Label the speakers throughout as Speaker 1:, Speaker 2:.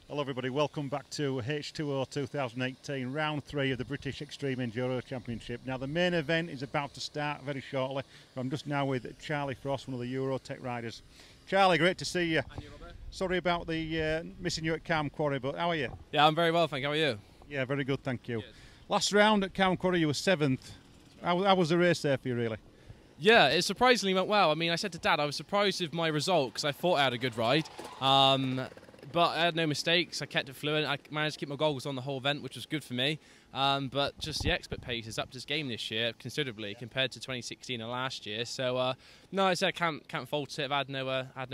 Speaker 1: Hello everybody, welcome back to H2O 2018, round 3 of the British Extreme Enduro Championship. Now the main event is about to start very shortly. I'm just now with Charlie Frost, one of the Eurotek riders. Charlie, great to see you.
Speaker 2: And you, Robert?
Speaker 1: Sorry about the missing you at Calm Quarry, but how are you?
Speaker 2: Yeah, I'm very well, thank you. How are you?
Speaker 1: Yeah, very good, thank you.
Speaker 2: Good.
Speaker 1: Last round at Calm Quarry you were 7th. How was the race there for you really?
Speaker 2: Yeah, it surprisingly went well. I mean, I said to Dad I was surprised with my result because I thought I had a good ride. But I had no mistakes. I kept it fluent. I managed to keep my goggles on the whole event, which was good for me. But just the expert pace has upped his game this year considerably compared to 2016 and last year. So no, I said I can't fault it. I've had no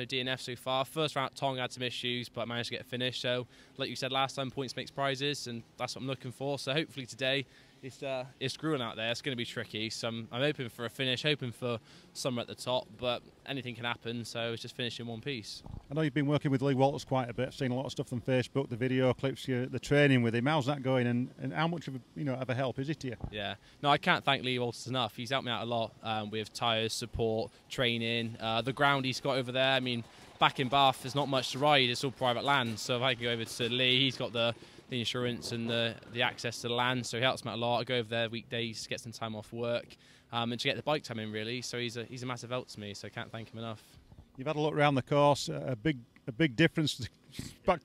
Speaker 2: DNF so far. First round at Tong I had some issues, but I managed to get a finish. So like you said last time, points makes prizes, and that's what I'm looking for. So hopefully today it's grueling out there. It's going to be tricky. So I'm hoping for a finish, hoping for somewhere at the top, but anything can happen. So it's just finish in one piece.
Speaker 1: I know you've been working with Lee Walters quite a bit. I've seen a lot of stuff on Facebook, the video clips, the training with him. How's that going, and how much of a help is it to you?
Speaker 2: Yeah, no, I can't thank Lee Walters enough. He's helped me out a lot with tyres, support, training, the ground he's got over there. I mean, back in Bath, there's not much to ride. It's all private land. So if I can go over to Lee, he's got the insurance and the access to the land, so he helps me out a lot. I go over there weekdays, get some time off work, and to get the bike time in really. So he's a massive help to me. So I can't thank him enough. You've
Speaker 1: had a look around the course. A big difference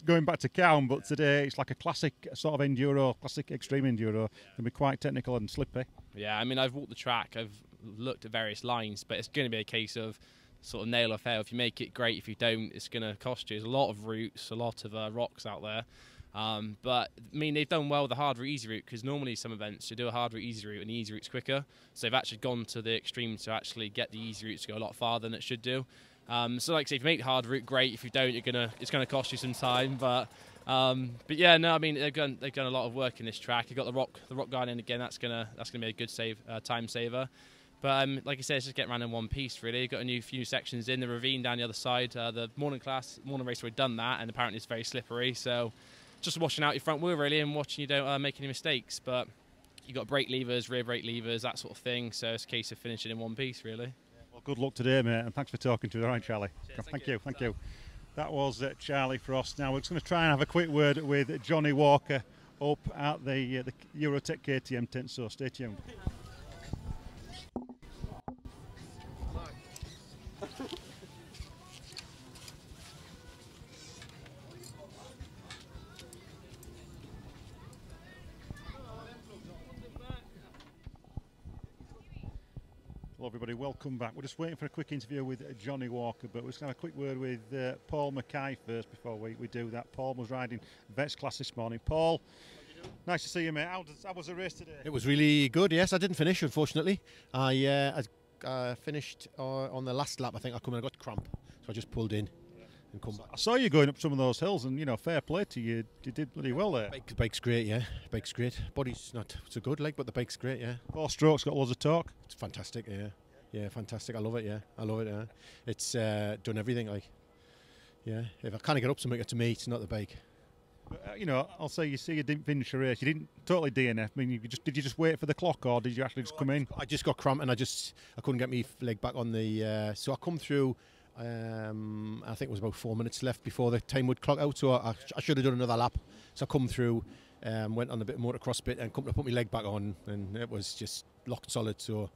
Speaker 1: going back to Calm, but today it's like a classic sort of enduro, classic extreme enduro. It can be quite technical and slippy.
Speaker 2: Yeah, I mean I've walked the track, I've looked at various lines, but it's going to be a case of sort of nail or fail. If you make it, great. If you don't, it's going to cost you. There's a lot of routes, a lot of rocks out there. But I mean they've done well with the hard route, easy route, because normally some events you do a hard route, easy route, and the easy route's quicker. So they've actually gone to the extreme to actually get the easy route to go a lot farther than it should do. So like I say, if you make the hard route, great. If you don't, it's gonna cost you some time. But yeah, no, I mean they've done a lot of work in this track. You've got the rock garden again. That's gonna be a good time saver. But like I said, it's just getting around in one piece really. You've got a few sections in the ravine down the other side. The morning race we've done that, and apparently it's very slippery. So just watching out your front wheel really, and watching you don't make any mistakes. But you've got brake levers, rear brake levers, that sort of thing. So it's a case of finishing in one piece really.
Speaker 1: Well, good luck today, mate, and thanks for talking to us. All right, Charlie.
Speaker 2: Cheers,
Speaker 1: thank you. That was Charlie Frost. Now we're just going to try and have a quick word with Johnny Walker up at the Eurotek KTM tent. So stay tuned. Hello everybody, welcome back. We're just waiting for a quick interview with Johnny Walker, but we're just going to have a quick word with Paul Mackay first before we do that. Paul was riding Vets class this morning. Paul, nice to see you, mate. How was the race today?
Speaker 3: It was really good, yes. I didn't finish, unfortunately. I finished on the last lap. I think I got cramp, so I just pulled in and come back.
Speaker 1: I saw you going up some of those hills, and fair play to you. You did bloody well there.
Speaker 3: Bike's great, yeah. Bike's great. Body's not so good, but the bike's great, yeah.
Speaker 1: 4 strokes, got loads of torque.
Speaker 3: It's fantastic, yeah. Yeah, fantastic. I love it, yeah. I love it, yeah. It's done everything, yeah. If I can't get up something, to me, it's not the bike.
Speaker 1: But, I'll say you didn't finish the race. You didn't totally DNF. I mean, did you just wait for the clock, or did you actually just come in?
Speaker 3: I just got cramp, and I couldn't get my leg back on the. So I come through. I think it was about 4 minutes left before the time would clock out. So I should have done another lap. So I come through, went on a bit of motocross bit, and come to put my leg back on, and it was just locked solid. So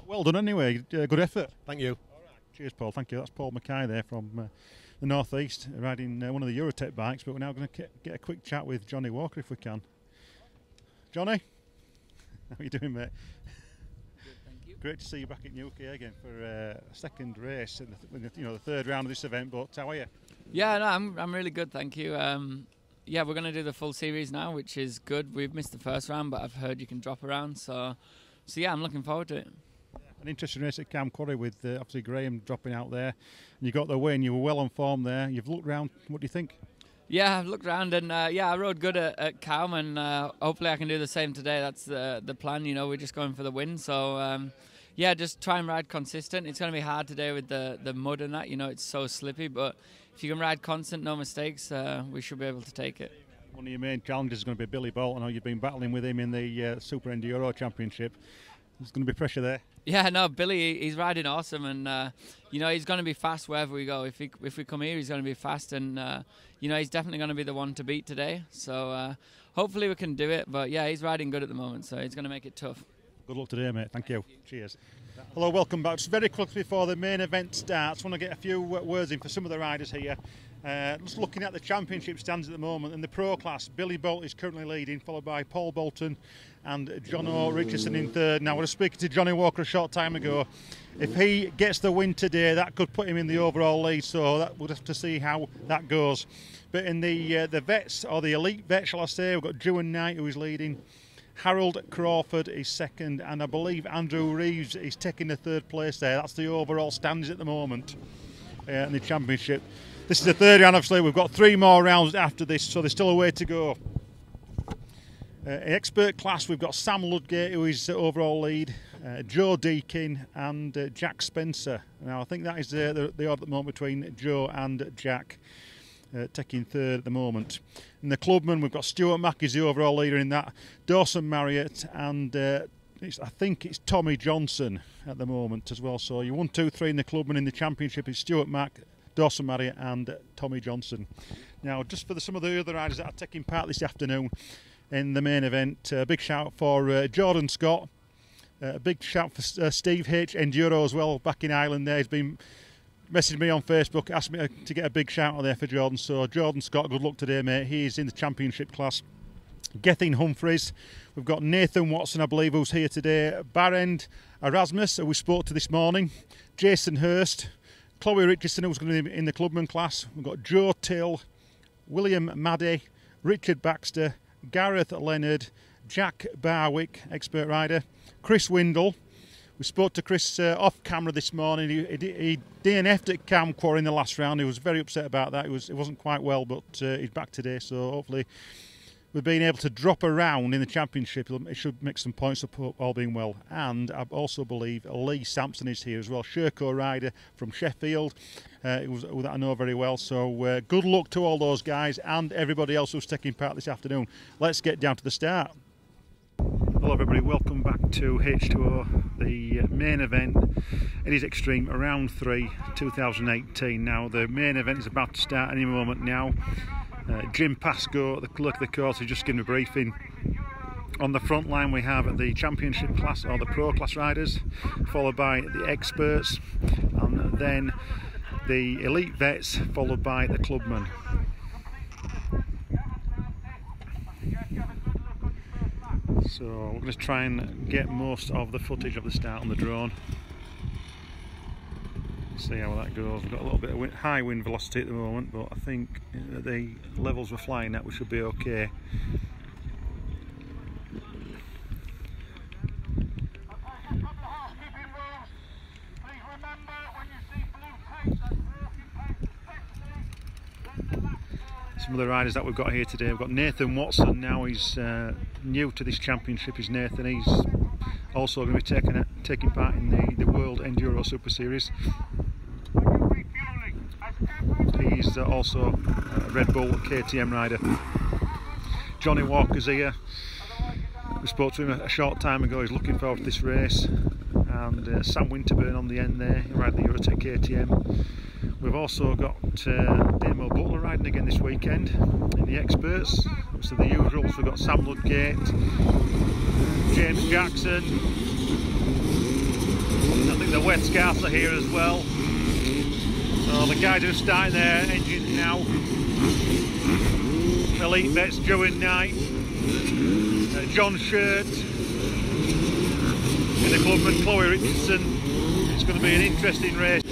Speaker 1: well done anyway. Good effort.
Speaker 3: Thank you.
Speaker 1: All right. Cheers, Paul. Thank you. That's Paul Mackay there from the northeast, riding one of the Eurotek bikes. But we're now going to get a quick chat with Johnny Walker if we can. Johnny, how are you doing, mate?
Speaker 4: Good, thank you.
Speaker 1: Great to see you back at UK again for a second race in the third round of this event. But how are you?
Speaker 4: Yeah, no, I'm really good, thank you. Yeah, we're going to do the full series now, which is good. We've missed the first round, but I've heard you can drop around, so yeah, I'm looking forward to it.
Speaker 1: An interesting race at Calm Quarry with obviously Graham dropping out there, and you got the win. You were well on form there. You've looked round. What do you think?
Speaker 4: Yeah, I've looked around, and I rode good at Calm, and hopefully I can do the same today. That's the plan. We're just going for the win, so yeah, just try and ride consistent. It's going to be hard today with the mud and that. It's so slippy, but if you can ride constant, no mistakes, we should be able to take it.
Speaker 1: One of your main challenges is going to be Billy Bolt. I know you've been battling with him in the Super Enduro Championship. There's going to be pressure there.
Speaker 4: Yeah, no, Billy, he's riding awesome, and you know, he's going to be fast wherever we go. If we come here, he's going to be fast, and you know, he's definitely going to be the one to beat today. So hopefully we can do it. But yeah, he's riding good at the moment, so he's going to make it tough.
Speaker 1: Good luck today, mate. Thank you. Cheers. Hello, welcome back. Just very quickly before the main event starts, I want to get a few words in for some of the riders here. Just looking at the championship stands at the moment, in the pro class, Billy Bolt is currently leading, followed by Paul Bolton and John O. Richardson in third. Now, I was speaking to Johnny Walker a short time ago. If he gets the win today, that could put him in the overall lead, so that we'll have to see how that goes. But in the vets, or the elite vets, shall I say, we've got Juan Knight, who is leading. Harold Crawford is second, and I believe Andrew Reeves is taking the third place there. That's the overall standings at the moment in the championship. This is the third round, obviously. We've got 3 more rounds after this, so there's still a way to go. Expert class, we've got Sam Ludgate, who is the overall lead, Joe Deakin and Jack Spencer. Now, I think that is the order at the moment between Joe and Jack, taking third at the moment. In the Clubman, we've got Stuart Mack is the overall leader in that, Dawson Marriott, and I think it's Tommy Johnson at the moment as well. So you 1, 2, 3 in the Clubman. In the championship is Stuart Mack, Dawson Marriott and Tommy Johnson. Now, just for some of the other riders that are taking part this afternoon in the main event, a big shout for Jordan Scott, a big shout for Steve H. Enduro as well, back in Ireland there. He's been messaged me on Facebook, asked me to get a big shout out there for Jordan. So Jordan Scott, good luck today, mate. He's in the championship class. Gethin Humphreys, we've got Nathan Watson, I believe, who's here today. Barend Erasmus, who we spoke to this morning. Jason Hurst, Chloe Richardson, who's going to be in the Clubman class. We've got Joe Till, William Maddy, Richard Baxter, Gareth Leonard, Jack Barwick, expert rider, Chris Windle. We spoke to Chris off camera this morning. He DNF'd at Camquar in the last round. He was very upset about that. He wasn't quite well, but he's back today. So hopefully, with being able to drop around in the championship, it should make some points up, all being well. And I also believe Lee Sampson is here as well, Sherco rider from Sheffield, who I know very well. So good luck to all those guys and everybody else who's taking part this afternoon. Let's get down to the start. Hello everybody, welcome back to H2O, the main event. It is Extreme, round 3, 2018. Now the main event is about to start any moment now. Jim Pascoe, the clerk of the course, is just giving a briefing. On the front line we have the championship class, or the pro class riders, followed by the experts, and then the elite vets, followed by the clubmen. So we're going to try and get most of the footage of the start on the drone. See how that goes. We've got a little bit of high wind velocity at the moment, but I think at the levels we're flying at we should be okay. Some of the riders that we've got here today, we've got Nathan Watson now. He's new to this championship, is Nathan. He's also going to be taking part in the World Enduro Super Series. He's also a Red Bull KTM rider. Johnny Walker's here. We spoke to him a short time ago. He's looking forward to this race. And Sam Winterburn on the end there, he rides the Eurotek KTM. We've also got Damo Butler riding again this weekend in the experts. So the usuals, we've got Sam Ludgate, James Jackson. I think the Wet Scarfs are here as well. So the guys who are starting their engines now. Elite vets, Juan Knight, John Shirt, in the Clubman, Chloe Richardson. It's going to be an interesting race.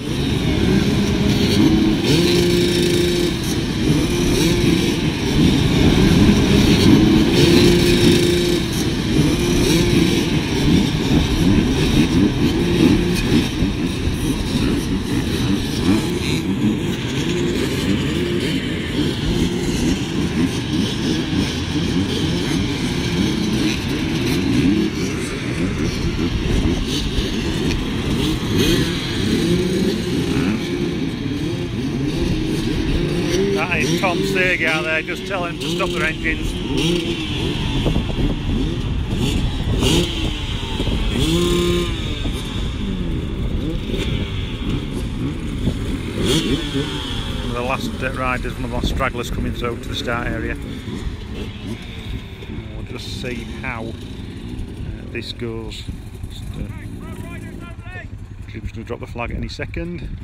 Speaker 1: That is Tom Segar there, just telling them to stop their engines. one of the last riders, one of the last stragglers coming through to the start area. We'll just see how this goes. Clip's going to drop the flag any second.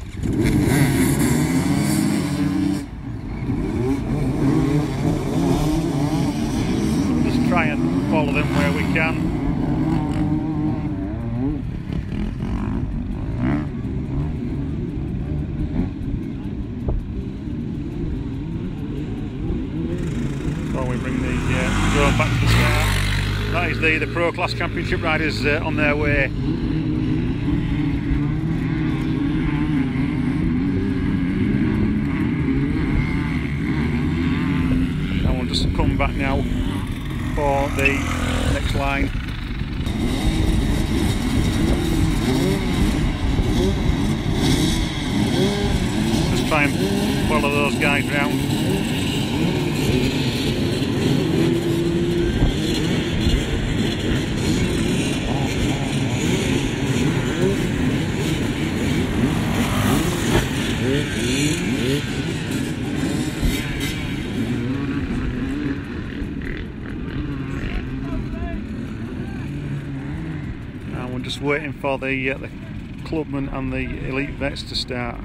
Speaker 1: We'll just try and follow them where we can. We bring the drone back to the start. That is the Pro Class Championship riders on their way. And we'll just come back now for the next line. Just try and follow those guys round. And we're just waiting for the Clubman and the Elite Vets to start.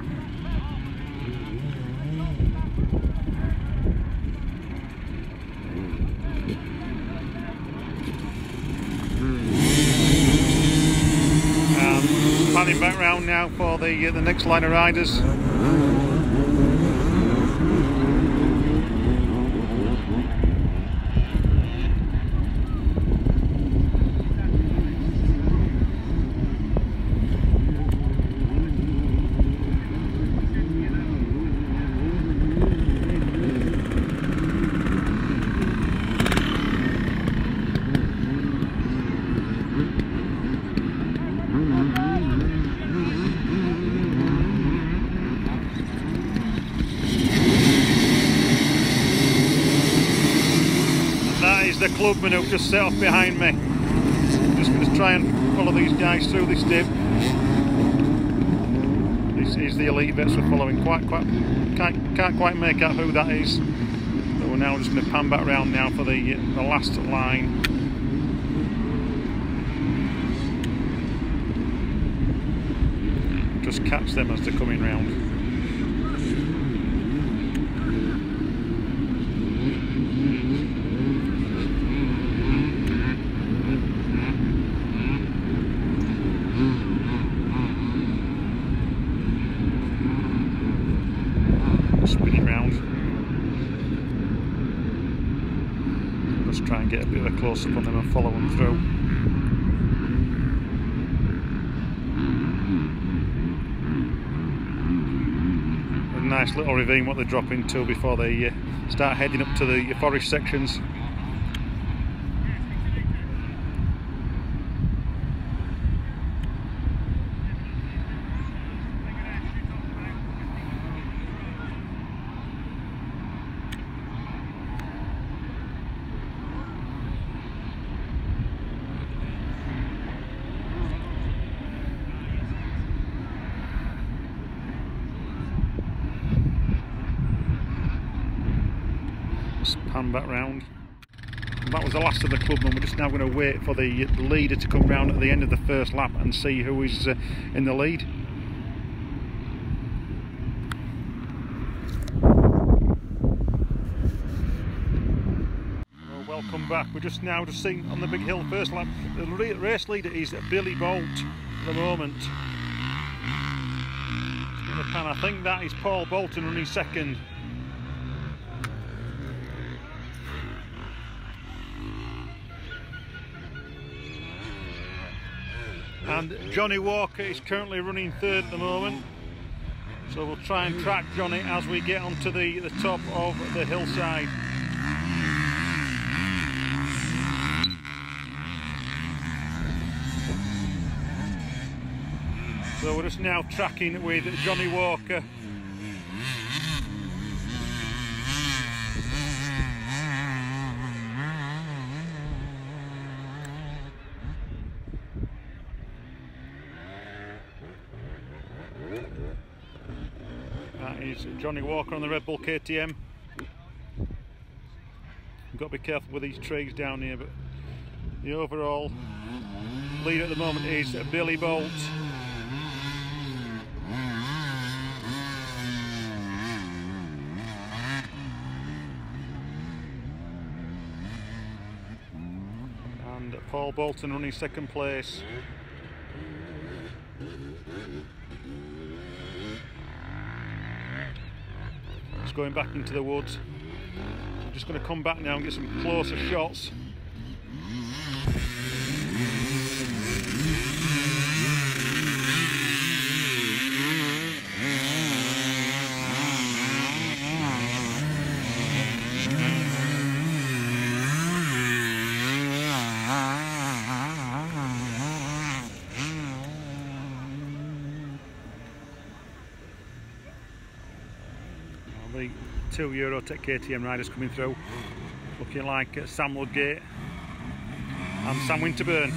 Speaker 1: Panning back round now for the next line of riders. The Clubman who've just set off behind me. Just going to try and follow these guys through this dip. This is the Elite Vets we're following. Can't quite make out who that is. But we're now just going to pan back round now for the last line. Just catch them as they're coming round. Try and get a bit of a close up on them and follow them through. A nice little ravine what they drop into before they start heading up to the forest sections. Pan back round. And that was the last of the Clubman. We're just now going to wait for the leader to come round at the end of the first lap and see who is in the lead. Well, welcome back. We're just seen on the big hill first lap. The race leader is Billy Bolt at the moment. In the pan, I think that is Paul Bolton running second. And Johnny Walker is currently running third at the moment, so we'll try and track Johnny as we get onto the top of the hillside. So we're just now tracking with Johnny Walker. That is It's Johnny Walker on the Red Bull KTM. You've got to be careful with these trees down here, but the overall leader at the moment is Billy Bolt. And Paul Bolton running second place. Just going back into the woods. I'm just going to come back now and get some closer shots. The two Eurotek KTM riders coming through, looking like Sam Ludgate and Sam Winterburn.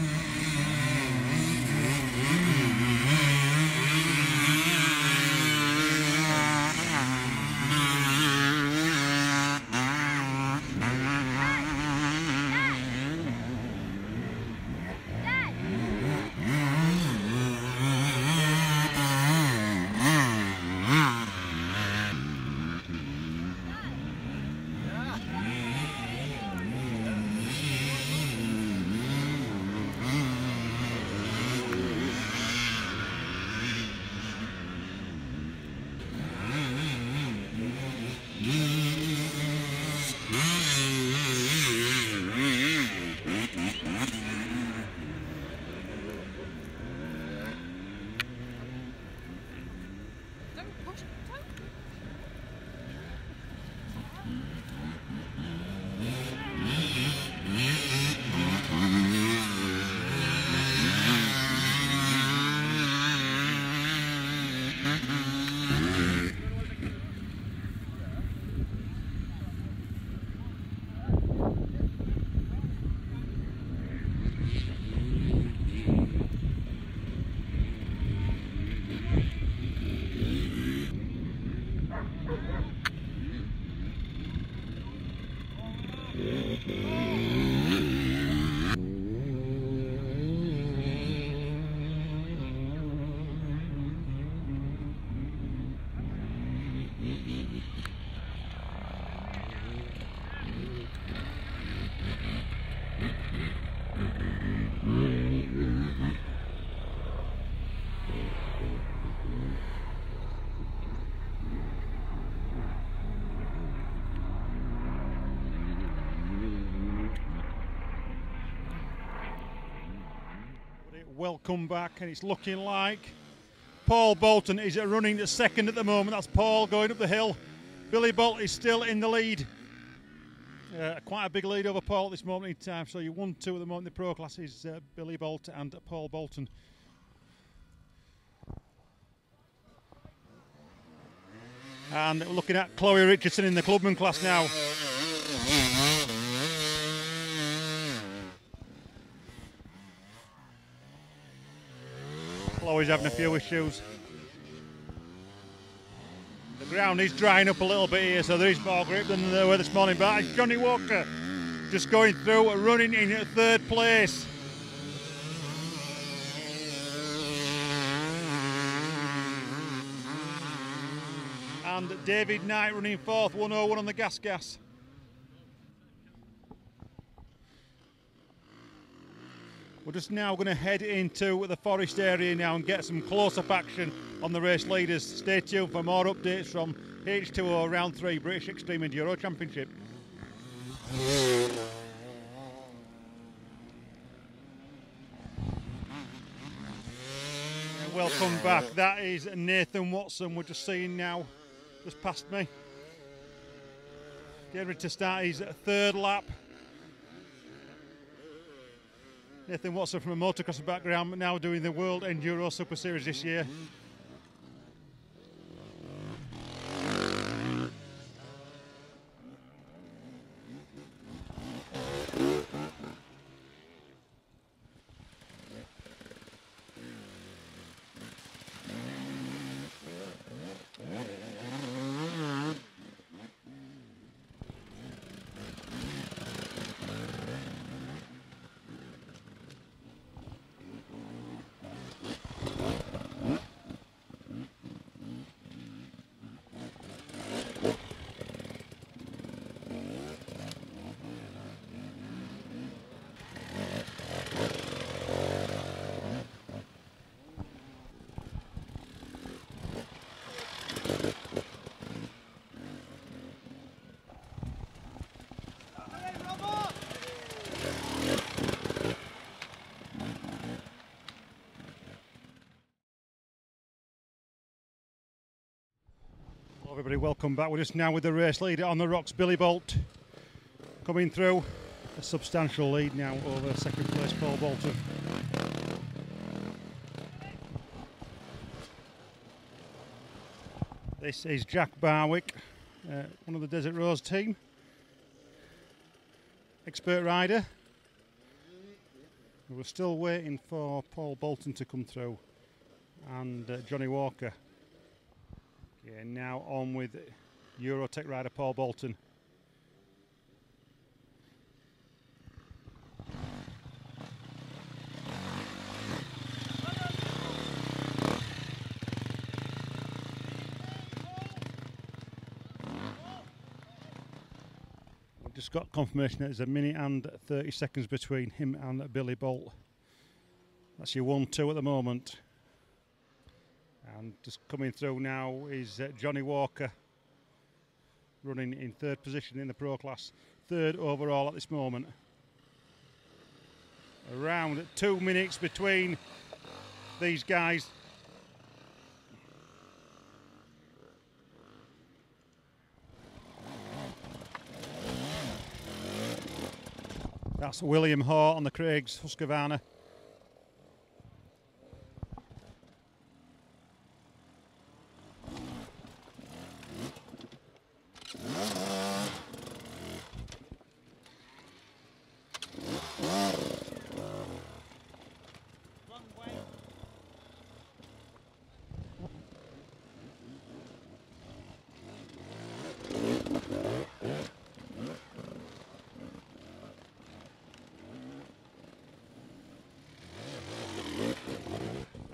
Speaker 1: Welcome back, and it's looking like Paul Bolton is running the second at the moment. That's Paul going up the hill. Billy Bolt is still in the lead. Quite a big lead over Paul at this moment in time. So you 1-2 at the moment in the pro class is Billy Bolt and Paul Bolton. And we're looking at Chloe Richardson in the Clubman class now. Chloe's having a few issues. The ground is drying up a little bit here, so there is more grip than there were this morning. But it's Johnny Walker just going through, running in third place. And David Knight running fourth, 101 on the gas. We're just now going to head into the forest area now and get some close-up action on the race leaders. Stay tuned for more updates from H2O Round 3 British Extreme Enduro Championship. And welcome back. That is Nathan Watson. We're just seeing now, just past me. Getting ready to start his third lap. Nathan Watson from a motocross background, but now doing the World Enduro Super Series this year. Everybody, welcome back. We're just now with the race leader on the rocks, Billy Bolt, coming through. A substantial lead now over second place Paul Bolton. This is Jack Barwick, one of the Desert Rose team, expert rider. We're still waiting for Paul Bolton to come through, and Johnny Walker. Okay, now on with Eurotek rider Paul Bolton. We've just got confirmation that there's a minute and 30 seconds between him and Billy Bolt. That's your 1-2 at the moment. And just coming through now is Johnny Walker, running in third position in the Pro Class, third overall at this moment. Around 2 minutes between these guys. That's William Haw on the Craigs Husqvarna.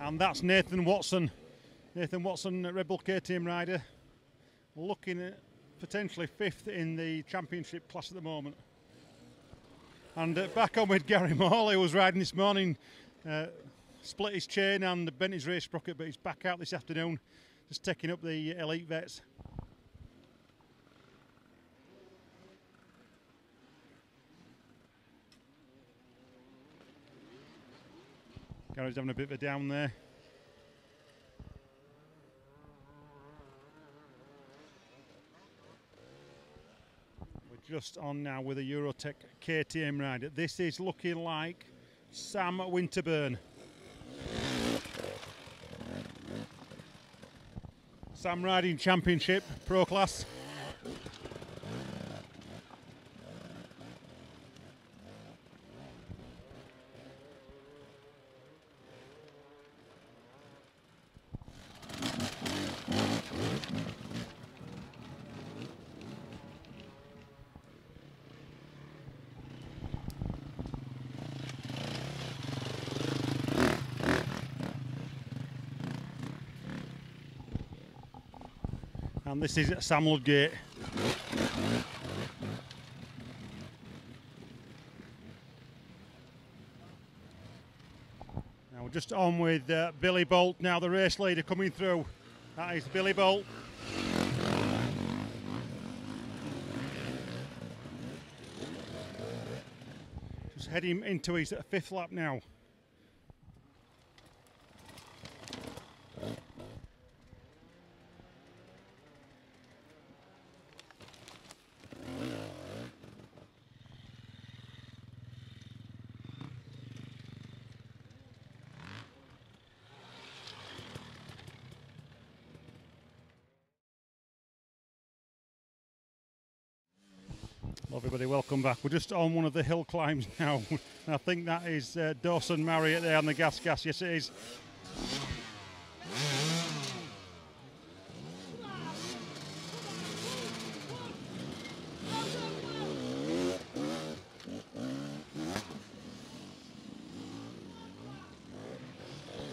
Speaker 1: And that's Nathan Watson. Nathan Watson, Red Bull KTM rider, looking at potentially 5th in the championship class at the moment. And back on with Gary Morley, who was riding this morning, split his chain and bent his race sprocket, but he's back out this afternoon, just taking up the elite vets. Gary's having a bit of a down there. We're just on now with a Eurotek KTM rider. This is looking like Sam Winterburn. Sam riding championship, Pro Class. And this is Sam Ludgate. Now we're just on with Billy Bolt, now the race leader coming through. That is Billy Bolt. Just heading into his 5th lap now. Everybody, welcome back. We're just on one of the hill climbs now. I think that is Dawson Marriott there on the gas. Yes, it is.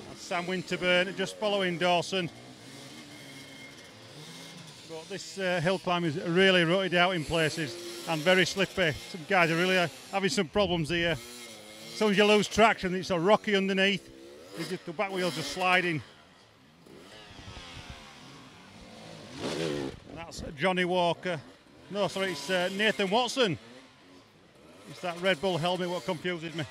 Speaker 1: That's Sam Winterburn just following Dawson. But this hill climb is really rutted out in places and very slippy. Some guys are really having some problems here. As soon as you lose traction, it's so rocky underneath. The back wheel's just sliding. And that's Johnny Walker. No, sorry, it's Nathan Watson. It's that Red Bull helmet what confuses me.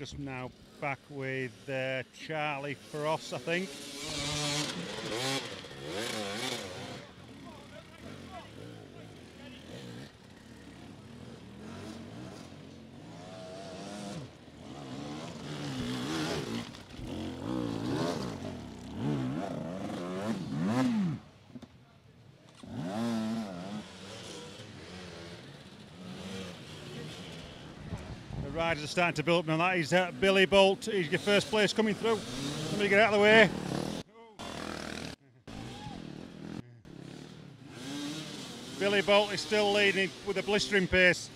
Speaker 1: just now back with Charlie Frost, I think. Riders are starting to build up now. That is Billy Bolt. He's your first place coming through. Somebody get out of the way. Billy Bolt is still leading with a blistering pace.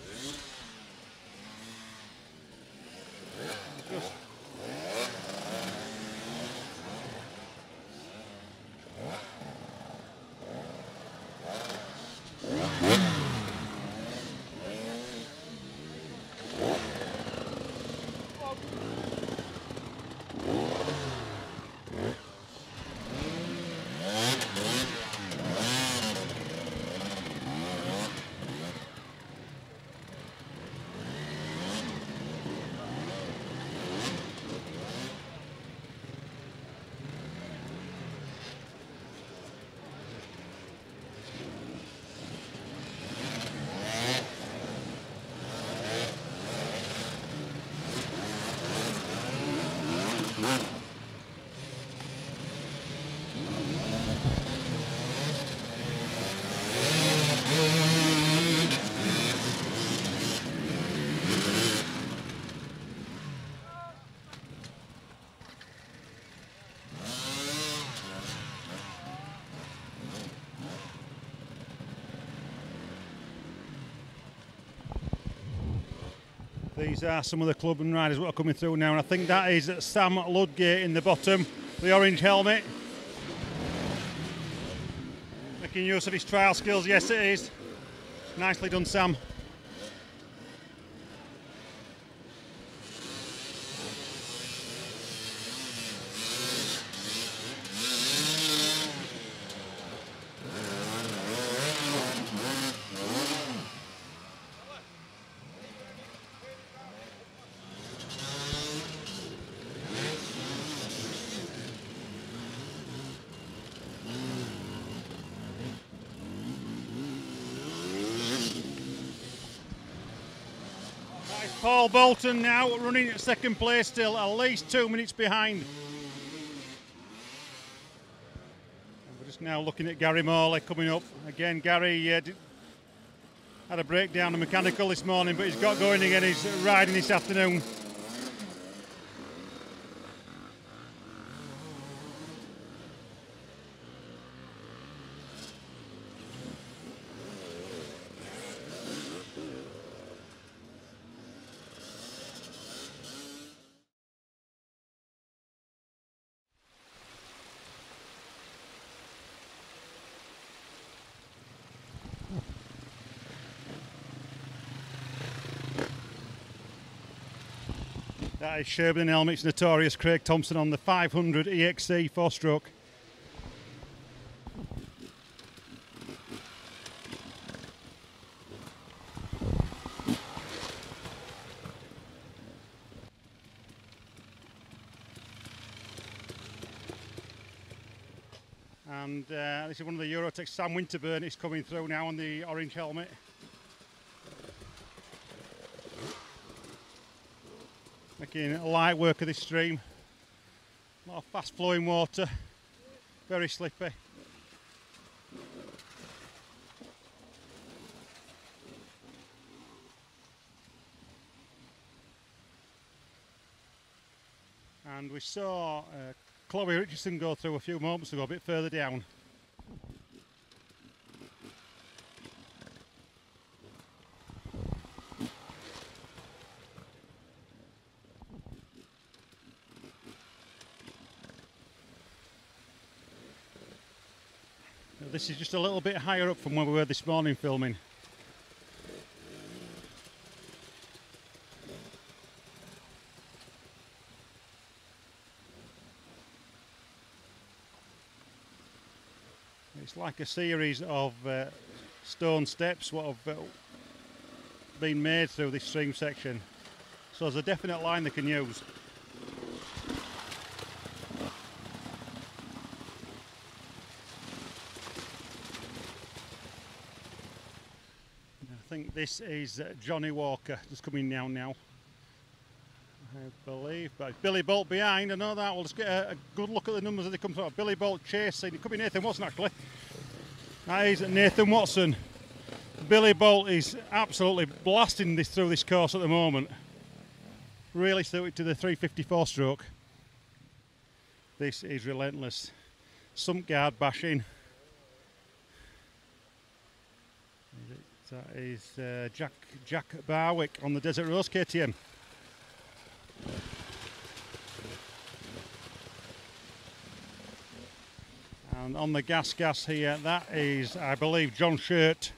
Speaker 1: These are some of the Clubman riders that are coming through now, and I think that is Sam Ludgate in the bottom, the orange helmet. Making use of his trial skills, yes it is. Nicely done, Sam. Paul Bolton now running at second place still, at least 2 minutes behind. And we're just now looking at Gary Morley coming up. Again, Gary had a breakdown of mechanical this morning, but he's got going again. He's riding this afternoon. That is Sherburne Helmet's notorious Craig Thompson on the 500 EXC 4-stroke. And this is one of the Eurotek, Sam Winterburn is coming through now on the orange helmet. Making light work of this stream. A lot of fast flowing water, very slippy. And we saw Chloe Richardson go through a few moments ago, a bit further down. This is just a little bit higher up from where we were this morning filming. It's like a series of stone steps what have been made through this stream section. So there's a definite line they can use. I think this is Johnny Walker just coming down now, I believe, but Billy Bolt behind. I know that. We'll just get a good look at the numbers as they come through. Billy Bolt chasing. It could be Nathan Watson actually. That is Nathan Watson. Billy Bolt is absolutely blasting this through this course at the moment. Really suited to the 354 stroke. This is relentless. Sump guard bashing. That is Jack Barwick on the Desert Rose KTM. And on the gas here, that is, I believe, John Shirt.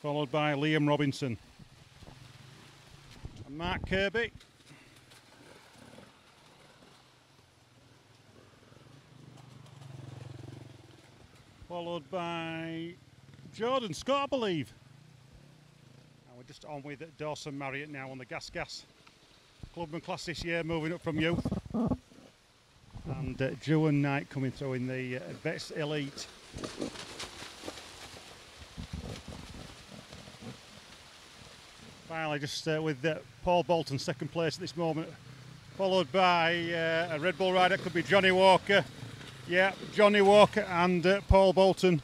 Speaker 1: Followed by Liam Robinson. And Mark Kirby. Followed by Jordan Scott, I believe. And we're just on with Dawson Marriott now on the gas. Clubman class this year, moving up from youth. And Juan Knight coming through in the Vets Elite. Finally, just with Paul Bolton second place at this moment, followed by a Red Bull rider, could be Johnny Walker. Yeah, Johnny Walker and Paul Bolton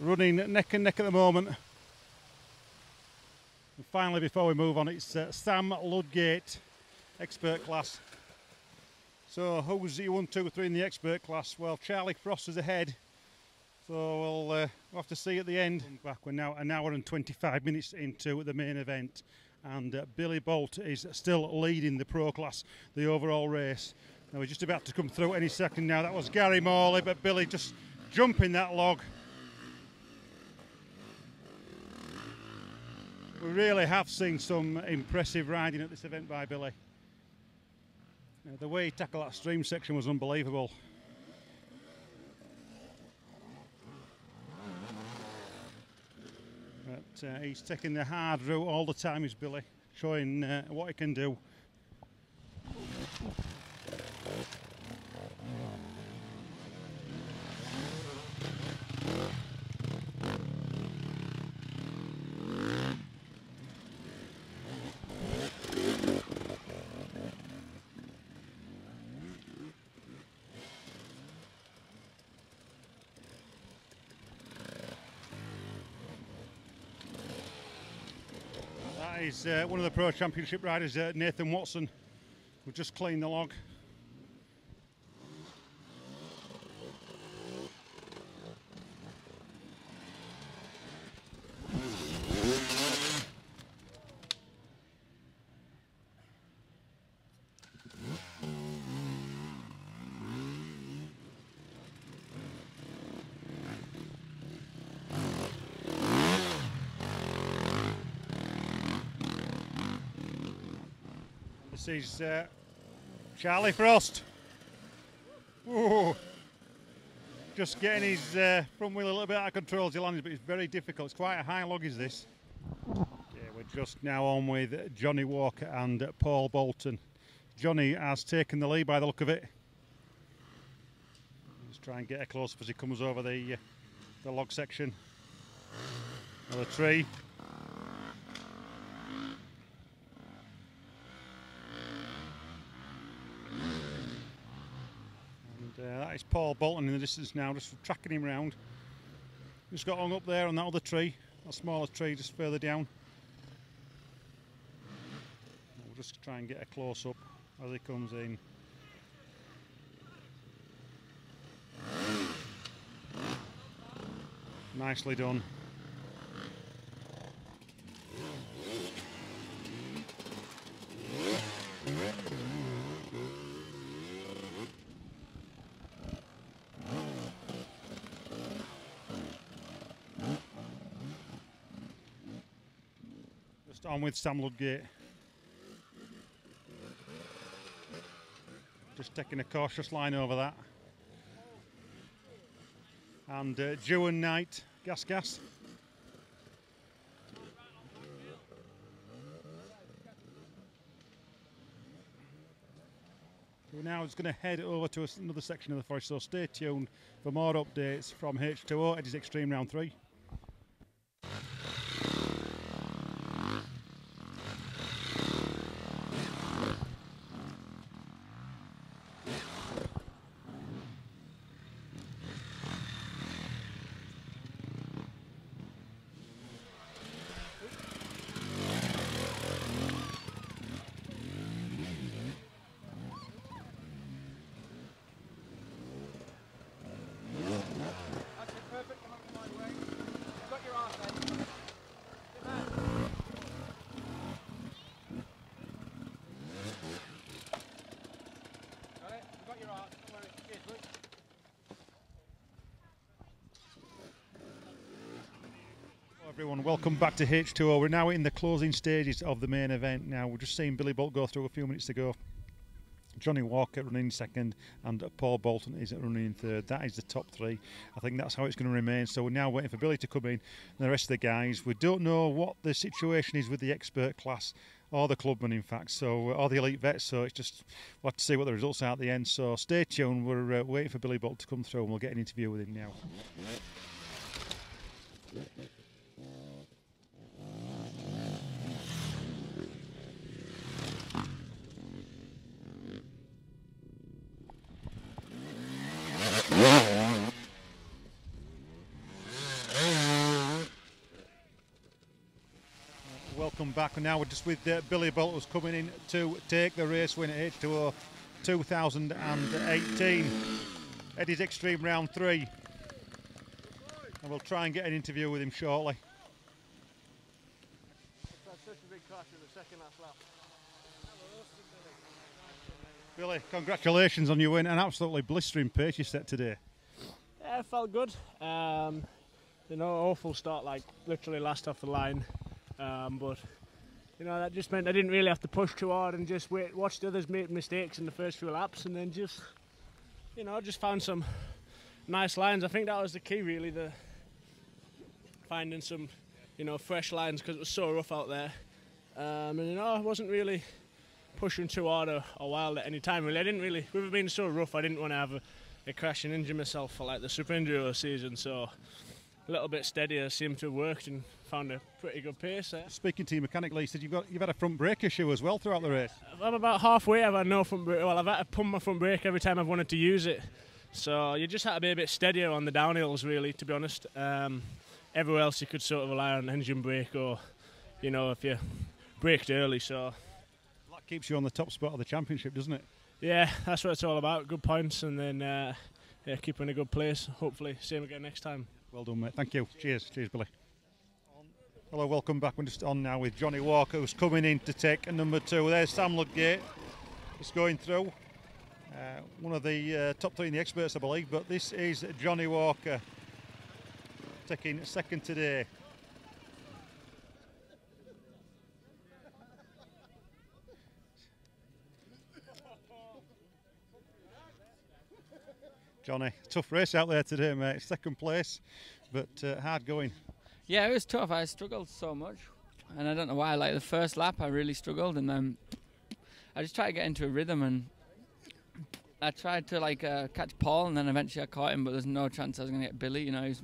Speaker 1: running neck and neck at the moment. And finally, before we move on, it's Sam Ludgate, expert class. So who's the 1, 2, 3 in the expert class? Well, Charlie Frost is ahead. So we'll have to see at the end. Back, we're now an hour and 25 minutes into the main event. And Billy Bolt is still leading the pro class, the overall race. Now we're just about to come through any second now. That was Gary Morley, but Billy just jumping that log. We really have seen some impressive riding at this event by Billy. Now, the way he tackled that stream section was unbelievable. But he's taking the hard route all the time, is Billy, showing what he can do. That is one of the Pro Championship riders, Nathan Watson, who just cleaned the log. This is Charlie Frost. Ooh. Just getting his front wheel a little bit out of control as he lands, but it's very difficult. It's quite a high log, is this? Yeah, we're just now on with Johnny Walker and Paul Bolton. Johnny has taken the lead by the look of it. Let's try and get a close up as he comes over the log section. Another tree. That is Paul Bolton in the distance now, just tracking him round. Just got hung up there on that other tree, that smaller tree just further down. We'll just try and get a close up as he comes in. Nicely done. On with Sam Ludgate. Just taking a cautious line over that. And Juan Knight, gas. We're now just going to head over to another section of the forest, so stay tuned for more updates from H2O, Eddy's Extreme Round 3. Everyone, welcome back to H2O. We're now in the closing stages of the main event now. We're just seeing Billy Bolt go through a few minutes to go. Johnny Walker running in second and Paul Bolton is running in third. That is the top three. I think that's how it's going to remain. So we're now waiting for Billy to come in and the rest of the guys. We don't know what the situation is with the expert class or the Clubman, in fact, so or the elite vets. So it's just we'll have to see what the results are at the end. So stay tuned. We're waiting for Billy Bolt to come through and we'll get an interview with him now. Welcome back, and now we're just with Billy Bolt, who's coming in to take the race win at H2O 2018. Eddy's Extreme Round 3. And we'll try and get an interview with him shortly.
Speaker 5: That's such a big crash in the second last lap.
Speaker 1: Billy, congratulations on your win. An absolutely blistering pace you set today.
Speaker 5: Yeah, it felt good. You know, awful start, like literally last off the line. But you know, that just meant I didn't really have to push too hard and just watch the others make mistakes in the first few laps, and then just, you know, just found some nice lines. I think that was the key, really, the finding some, you know, fresh lines, because it was so rough out there. And you know, I wasn't really pushing too hard or wild at any time, really. I didn't really, with it being so rough, I didn't want to have a crash and injure myself for like the Super Enduro season, so a little bit steadier seemed to have worked and found a pretty good pace there.
Speaker 1: Speaking to you mechanically, you said you've had a front brake issue as well throughout the race.
Speaker 5: I'm about halfway. I've had no front brake. Well, I've had to pump my front brake every time I've wanted to use it. So you just had to be a bit steadier on the downhills, really, to be honest. Everywhere else you could sort of rely on engine brake, or, you know, if you braked early. So
Speaker 1: that keeps you on the top spot of the championship, doesn't it?
Speaker 5: Yeah, that's what it's all about. Good points, and then yeah, keep in a good place. Hopefully, same again next time.
Speaker 1: Well done, mate. Thank you. Cheers. Cheers, Billy. Hello, welcome back. We're just on now with Johnny Walker, who's coming in to take number 2. There's Sam Ludgate. It's going through. One of the top 3 in the experts, I believe, but this is Johnny Walker taking second today. Johnny, tough race out there today, mate. Second place, but hard going.
Speaker 4: Yeah, it was tough. I struggled so much, and I don't know why. Like the first lap, I really struggled, and then I just tried to get into a rhythm, and I tried to like catch Paul, and then eventually I caught him, but there's no chance I was going to get Billy. You know, he was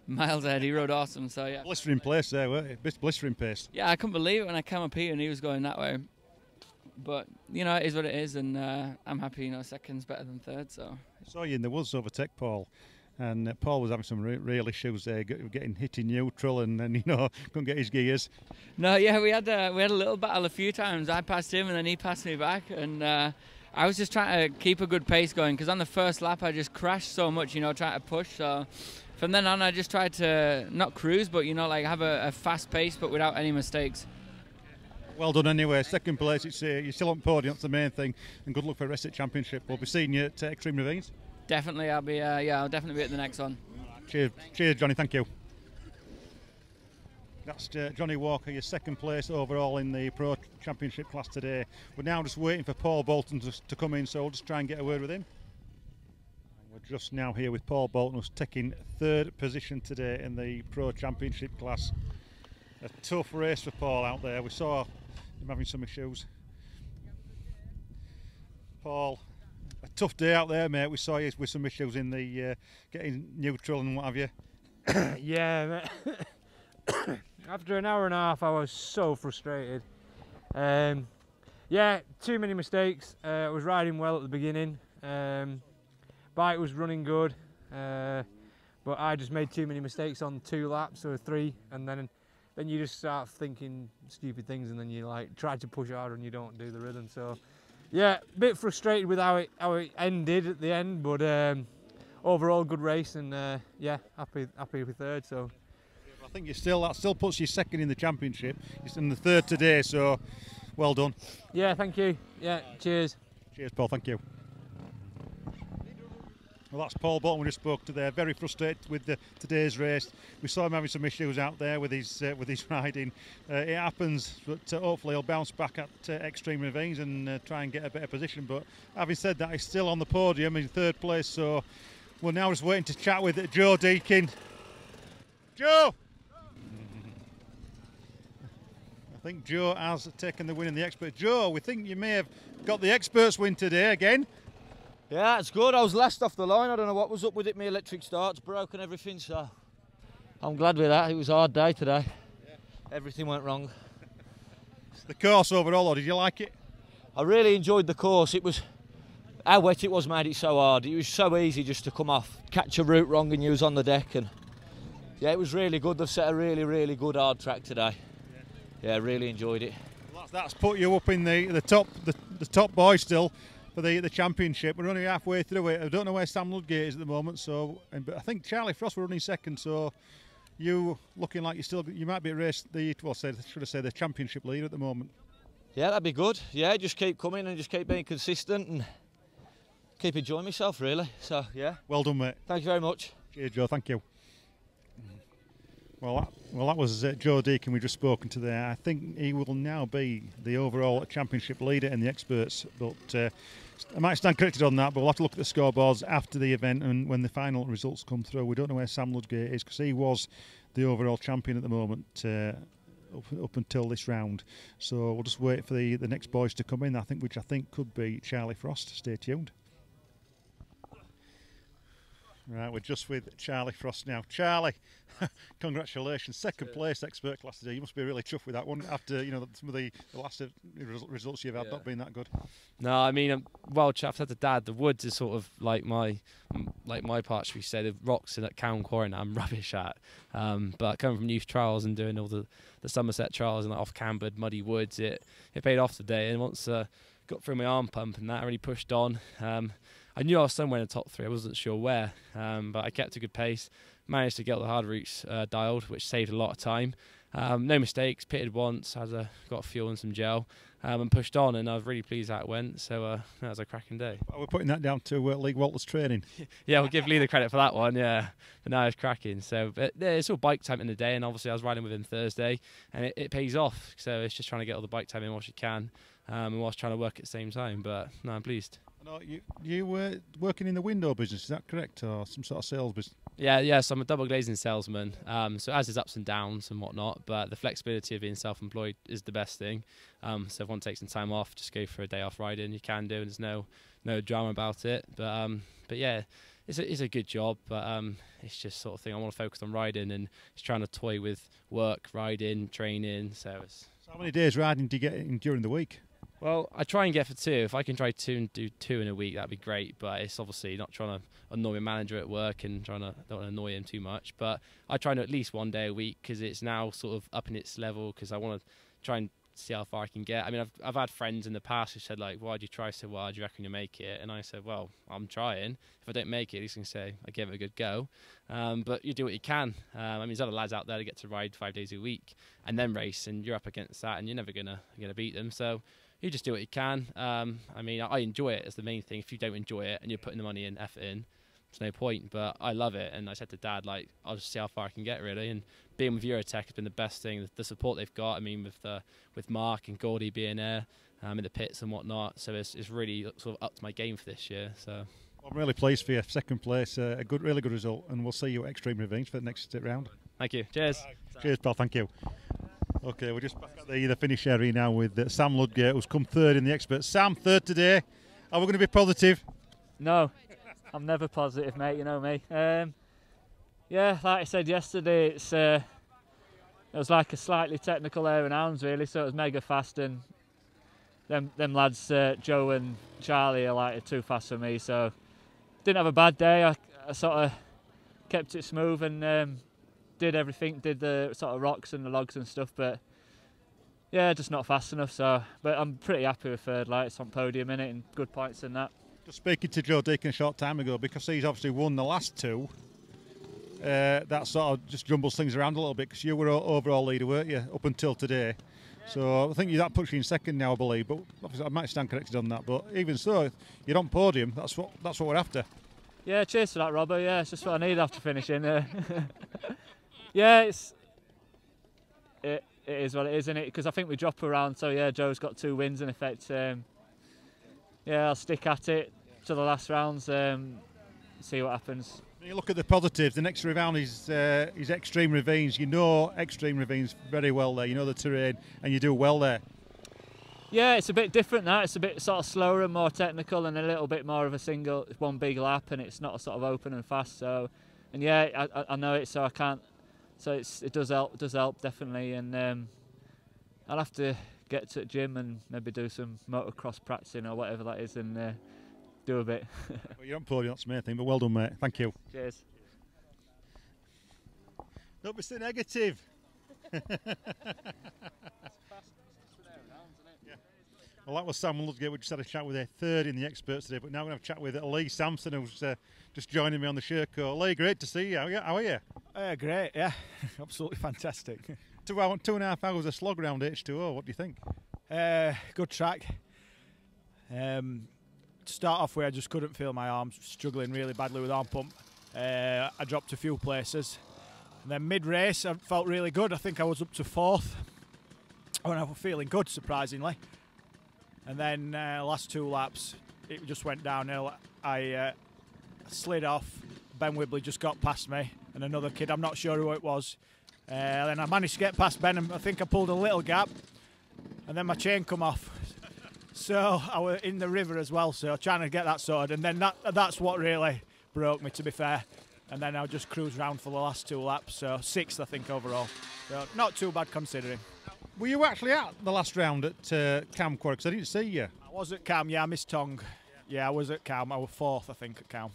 Speaker 4: miles ahead. He rode awesome, so yeah.
Speaker 1: Blistering place there, weren't it? Blistering pace.
Speaker 4: Yeah, I couldn't believe it when I came up here and he was going that way. But, you know, it is what it is, and I'm happy, you know, second's better than third, so.
Speaker 1: I saw you in the woods overtake Paul, and Paul was having some real issues there, getting hit in neutral, and then, you know, couldn't get his gears.
Speaker 4: No, yeah, we had a little battle a few times. I passed him, and then he passed me back, and I was just trying to keep a good pace going, because on the first lap I just crashed so much, you know, trying to push, so from then on I just tried to not cruise, but, you know, like have a fast pace, but without any mistakes.
Speaker 1: Well done anyway. Second place, it's you're still on podium, that's the main thing, and good luck for the rest of the championship. We'll be seeing you at Extreme Ravines.
Speaker 4: Definitely, I'll be I'll definitely be at the next one.
Speaker 1: Cheers, cheers, Johnny. Thank you. That's Johnny Walker, your second place overall in the Pro Championship class today. We're now just waiting for Paul Bolton to come in, so we'll just try and get a word with him. We're just now here with Paul Bolton, who's taking third position today in the Pro Championship class. A tough race for Paul out there. We saw him having some issues. Paul, a tough day out there, mate. We saw you with some issues in the getting neutral and what have you.
Speaker 6: Yeah, mate. After an hour and a half, I was so frustrated. Yeah, too many mistakes. I was riding well at the beginning. Bike was running good, but I just made too many mistakes on 2 laps or 3, and then you just start thinking stupid things, and then you like try to push harder and you don't do the rhythm. So yeah, a bit frustrated with how it ended at the end, but overall good race, and yeah, happy with third. So
Speaker 1: I think that still puts you second in the championship. You're in the third today, so well done.
Speaker 6: Yeah, thank you. Yeah, cheers.
Speaker 1: Cheers, Paul. Thank you. Well, that's Paul Bolton we just spoke to there. Very frustrated with today's race. We saw him having some issues out there with his riding. It happens, but hopefully he'll bounce back at Extreme Ravines and try and get a better position. But having said that, he's still on the podium in third place. So we're now just waiting to chat with Joe Deakin. Joe! I think Joe has taken the win in the Expert. Joe, we think you may have got the Experts win today again.
Speaker 7: Yeah, it's good. I was last off the line. I don't know what was up with it. My electric start's broken, everything, so I'm glad with that. It was a hard day today. Yeah. Everything went wrong.
Speaker 1: The course overall, did you like it?
Speaker 7: I really enjoyed the course. It was how wet it was made it so hard. It was so easy just to come off, catch a route wrong and you was on the deck, and yeah, it was really good. They've set a really good hard track today. Yeah, really enjoyed it.
Speaker 1: Well, that's put you up in the top boy still for the championship. We're only halfway through it. I don't know where Sam Ludgate is at the moment, so but I think Charlie Frost were running second, so you looking like you might be at race the championship leader at the moment.
Speaker 7: Yeah, that'd be good. Yeah, just keep coming and just keep being consistent and keep enjoying myself, really. So yeah.
Speaker 1: Well done, mate.
Speaker 7: Thank you very much.
Speaker 1: Cheers, Joe. Thank you. Well, that was Joe Deakin we just spoken to there. I think he will now be the overall championship leader in the Experts, but I might stand corrected on that, but we'll have to look at the scoreboards after the event and when the final results come through. We don't know where Sam Ludgate is because he was the overall champion at the moment up until this round. So we'll just wait for the next boys to come in, which I think could be Charlie Frost. Stay tuned. Right, we're just with Charlie Frost now. Charlie, congratulations, second place Expert Class today. You must be really chuffed with that one after some of the last results you've had not being that good.
Speaker 2: No, I mean, I'm well chuffed. As a dad, the woods is sort of like my part, should we say. The rocks in at Cowan Quarry now I'm rubbish at. But coming from youth trials and doing all the Somerset trials and off cambered muddy woods, it paid off today. And once got through my arm pump and that, I really pushed on. I knew I was somewhere in the top 3. I wasn't sure where, but I kept a good pace. Managed to get all the hard routes dialed, which saved a lot of time. No mistakes. Pitted once. Got fuel and some gel, and pushed on. And I was really pleased how it went. So that was a cracking day.
Speaker 1: We're putting that down to Lee Walter's training.
Speaker 2: Yeah, we'll give Lee the credit for that one. Yeah, but now it's cracking. So but it's all bike time in the day, and obviously I was riding with him Thursday, and it pays off. So it's just trying to get all the bike time in whilst you can, and whilst trying to work at the same time. But no, I'm pleased.
Speaker 1: No, you were working in the window business, is that correct, or some sort of sales business?
Speaker 2: Yeah. So I'm a double glazing salesman. So as there's ups and downs and whatnot, but the flexibility of being self-employed is the best thing. So if one takes some time off, just go for a day off riding. You can do, and there's no drama about it. But yeah, it's a good job. But it's just sort of thing I want to focus on riding and just trying to toy with work, riding, training. So
Speaker 1: how many days riding do you get in during the week?
Speaker 2: Well, I try and get for 2. If I can try 2 and do 2 in a week, that'd be great. But it's obviously not trying to annoy my manager at work and don't want to annoy him too much. But I try to at least 1 day a week because it's now sort of up in its level because I want to try and see how far I can get. I mean, I've had friends in the past who said, like, why'd you try so well? Do you reckon you make it? And I said, well, I'm trying. If I don't make it, at least I can say I gave it a good go. But you do what you can. I mean, there's other lads out there that get to ride 5 days a week and then race, and you're up against that, and you're never gonna beat them. So you just do what you can. I mean, I enjoy it. It's the main thing. If you don't enjoy it and you're putting the money and effort in, there's no point. But I love it, and I said to Dad, like, I'll just see how far I can get, really. And being with Eurotek has been the best thing. The support they've got. I mean, with Mark and Gordy being there in the pits and whatnot. So it's really sort of up to my game for this year. So
Speaker 1: I'm really pleased for you. Second place, really good result, and we'll see you at Extreme Ravines for the next round.
Speaker 2: Thank you. Cheers.
Speaker 1: Cheers, pal. Thank you. Okay, we're just back at the finish area now with Sam Ludgate, who's come third in the Experts. Sam, third today. Are we going to be positive?
Speaker 8: No, I'm never positive, mate. You know me. Yeah, like I said yesterday, it was like a slightly technical air and hounds really, so it was mega fast, and them lads, Joe and Charlie, are too fast for me. So didn't have a bad day. I sort of kept it smooth and did everything, did the sort of rocks and the logs and stuff, but yeah, just not fast enough. So, but I'm pretty happy with third. It's on podium in it and good points in that.
Speaker 1: Just speaking to Joe Deacon a short time ago, because he's obviously won the last two, that sort of just jumbles things around a little bit, because you were overall leader, weren't you, up until today? So I think that puts you in second now, I believe. But obviously I might stand corrected on that. But even so, you're on podium. That's what we're after.
Speaker 8: Yeah, cheers for that, Robbo. Yeah, it's just what I need after finishing. Yeah, it is what it is, isn't it? Because I think we drop around. So yeah, Joe's got 2 wins in effect. Yeah, I'll stick at it to the last rounds. See what happens.
Speaker 1: When you look at the positives, the next round is extreme ravines. You know extreme ravines very well there. You know the terrain, and you do well there.
Speaker 8: Yeah, it's a bit different now. It's a bit sort of slower and more technical, and a little bit more of a one big lap, and it's not sort of open and fast. So, and yeah, I know it, so I can't. So it does help definitely, and I'll have to get to the gym and maybe do some motocross practicing or whatever that is, and do a bit.
Speaker 1: Well, you're on podium, that's the main thing. But well done, mate. Thank you.
Speaker 8: Cheers.
Speaker 1: Don't be so negative. Well, that was Sam Ludgate. We just had a chat with a third in the experts today, but now we're going to have a chat with Lee Sampson, who's just joining me on the Sherco. Lee, great to see you. How are you?
Speaker 9: Great, yeah. Absolutely fantastic.
Speaker 1: 2.5 hours of slog around H2O. What do you think?
Speaker 9: Good track. To start off with, I just couldn't feel my arms, struggling really badly with arm pump. I dropped a few places. And then mid-race, I felt really good. I think I was up to 4th. And I was feeling good, surprisingly. And then last 2 laps, it just went downhill. I slid off. Ben Wibley just got past me, and another kid, I'm not sure who it was. Then I managed to get past Ben, and I think I pulled a little gap, and then my chain come off. So I was in the river as well, so trying to get that sorted, and then that's what really broke me, to be fair. And then I just cruised round for the last 2 laps, so 6th I think overall. So not too bad considering.
Speaker 1: Were you actually at the last round at Cam Quarry? Because I didn't see you.
Speaker 9: I was at Cam, yeah, I missed Tong. Yeah, I was at Cam. I was 4th, I think, at Cam.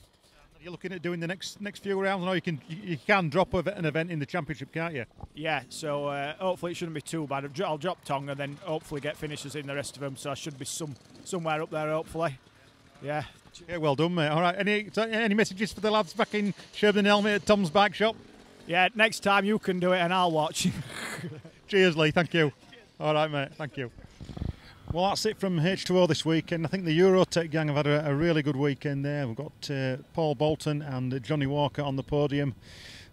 Speaker 1: You're looking at doing the next few rounds. I know you can drop an event in the championship, can't you?
Speaker 9: Yeah, so hopefully it shouldn't be too bad. I'll drop Tong and then hopefully get finishes in the rest of them. So I should be somewhere up there, hopefully. Yeah.
Speaker 1: Yeah, well done, mate. All right. Any messages for the lads back in Sherburn Helmet at Tom's Bike Shop?
Speaker 9: Yeah, next time you can do it and I'll watch.
Speaker 1: Cheers, Lee. Thank you. All right, mate. Thank you. Well, that's it from H2O this weekend. I think the Eurotek gang have had a really good weekend there. We've got Paul Bolton and Johnny Walker on the podium.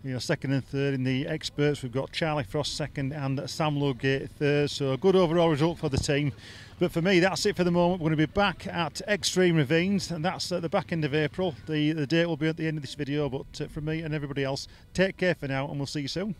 Speaker 1: You know, 2nd and 3rd in the experts. We've got Charlie Frost 2nd and Sam Ludgate 3rd. So a good overall result for the team. But for me, that's it for the moment. We're going to be back at Extreme Ravines, and that's at the back end of April. The date will be at the end of this video. But from me and everybody else, take care for now, and we'll see you soon.